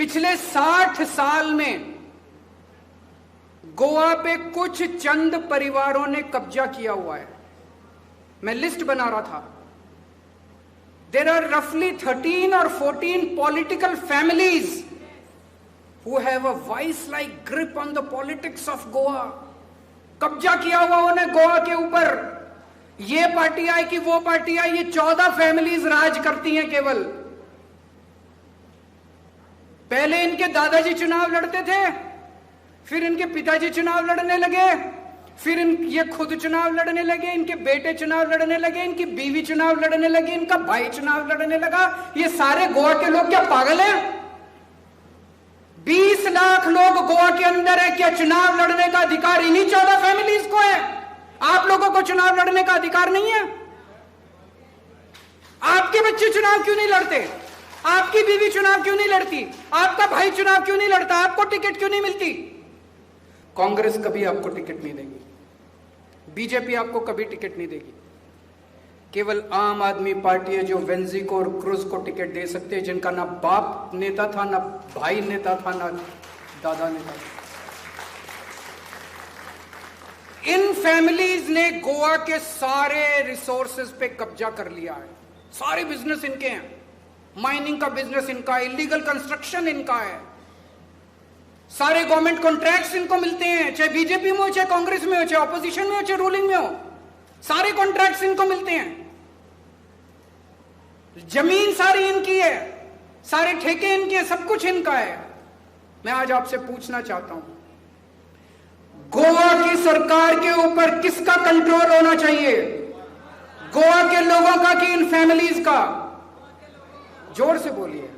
पिछले 60 साल में गोवा पे कुछ चंद परिवारों ने कब्जा किया हुआ है। मैं लिस्ट बना रहा था। देयर आर रफली 13 or 14 political families who have a vice-like grip on the politics of Goa. कब्जा किया हुआ उन्हें गोवा के ऊपर। ये पार्टी आई कि वो पार्टी आई, ये 14 फैमिलीज राज करती हैं केवल। पहले इनके दादाजी चुनाव लड़ते थे, फिर इनके पिताजी चुनाव लड़ने लगे, फिर ये खुद चुनाव लड़ने लगे, इनके बेटे चुनाव लड़ने लगे, इनकी बीवी चुनाव लड़ने लगी, इनका भाई चुनाव लड़ने लगा। ये सारे गोवा के लोग क्या पागल हैं? 20 लाख लोग गोवा के अंदर है। क्या चुनाव लड़ने का अधिकार इन्हीं 14 फैमिलीज को है? आप लोगों को चुनाव लड़ने का अधिकार नहीं है? आपके बच्चे चुनाव क्यों नहीं लड़ते? आपकी बीवी चुनाव क्यों नहीं लड़ती? आपका भाई चुनाव क्यों नहीं लड़ता? आपको टिकट क्यों नहीं मिलती? कांग्रेस कभी आपको टिकट नहीं देगी, बीजेपी आपको कभी टिकट नहीं देगी। केवल आम आदमी पार्टी है जो वेंजी को और क्रूज को टिकट दे सकते हैं, जिनका ना बाप नेता था, ना भाई नेता था, ना दादा नेता था। इन फैमिलीज ने गोवा के सारे रिसोर्सेज पे कब्जा कर लिया है। सारे बिजनेस इनके हैं। माइनिंग का बिजनेस इनका है, इलीगल कंस्ट्रक्शन इनका है, सारे गवर्नमेंट कॉन्ट्रैक्ट्स इनको मिलते हैं, चाहे बीजेपी में हो, चाहे कांग्रेस में हो, चाहे ऑपोजिशन में हो, चाहे रूलिंग में हो, सारे कॉन्ट्रैक्ट्स इनको मिलते हैं। जमीन सारी इनकी है, सारे ठेके इनके हैं, सब कुछ इनका है। मैं आज आपसे पूछना चाहता हूं, गोवा की सरकार के ऊपर किसका कंट्रोल होना चाहिए? गोवा के लोगों का कि इन फैमिलीज का? जोर से बोलिए।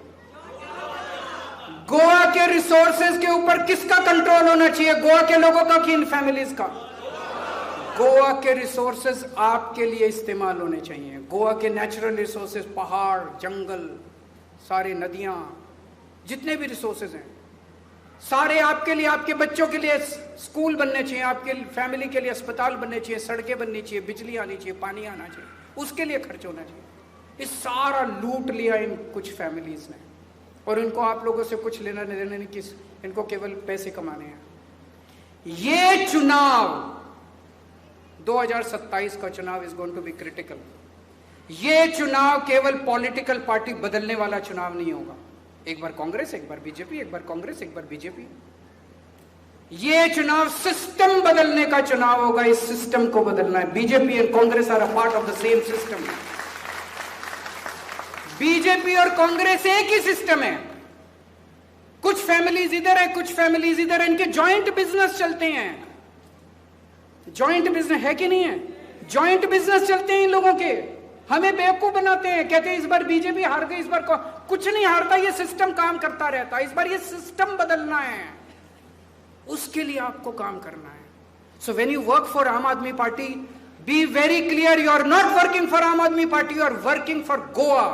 गोवा के रिसोर्सेज के ऊपर किसका कंट्रोल होना चाहिए? गोवा के लोगों का कि इन फैमिलीज का? गोवा के रिसोर्सेज आपके लिए इस्तेमाल होने चाहिए। गोवा के नेचुरल रिसोर्सेज, पहाड़, जंगल, सारे नदियां, जितने भी रिसोर्सेज हैं, सारे आपके लिए, आपके बच्चों के लिए स्कूल बनने चाहिए, आपके फैमिली के लिए अस्पताल बनने चाहिए, सड़कें बननी चाहिए, बिजली आनी चाहिए, पानी आना चाहिए, उसके लिए खर्च होना चाहिए। ये सारा लूट लिया इन कुछ फैमिलीज ने, और इनको आप लोगों से कुछ लेना देना नहीं, किस इनको केवल पैसे कमाने हैं। ये चुनाव 2027 का चुनाव is going to be critical. ये चुनाव केवल पॉलिटिकल पार्टी बदलने वाला चुनाव नहीं होगा। एक बार कांग्रेस, एक बार बीजेपी, एक बार कांग्रेस, एक बार बीजेपी। ये चुनाव सिस्टम बदलने का चुनाव होगा। इस सिस्टम को बदलना है। बीजेपी और Congress are a part of the same system. BJP और कांग्रेस एक ही सिस्टम है। कुछ फैमिलीज इधर है, कुछ फैमिलीज इधर है, इनके जॉइंट बिजनेस चलते हैं। जॉइंट बिजनेस है कि नहीं है? जॉइंट बिजनेस चलते हैं इन लोगों के। हमें बेवकूफ बनाते हैं, कहते हैं इस बार बीजेपी हार गई, इस बार कुछ नहीं हारता, ये सिस्टम काम करता रहता है। इस बार ये सिस्टम बदलना है, उसके लिए आपको काम करना है। So when you work for Aam Aadmi Party, be very clear, you are not working for Aam Aadmi Party, you are working for Goa.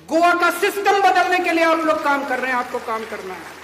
Goa का सिस्टम बदलने के लिए आप लोग काम कर रहे हैं, आपको काम करना है।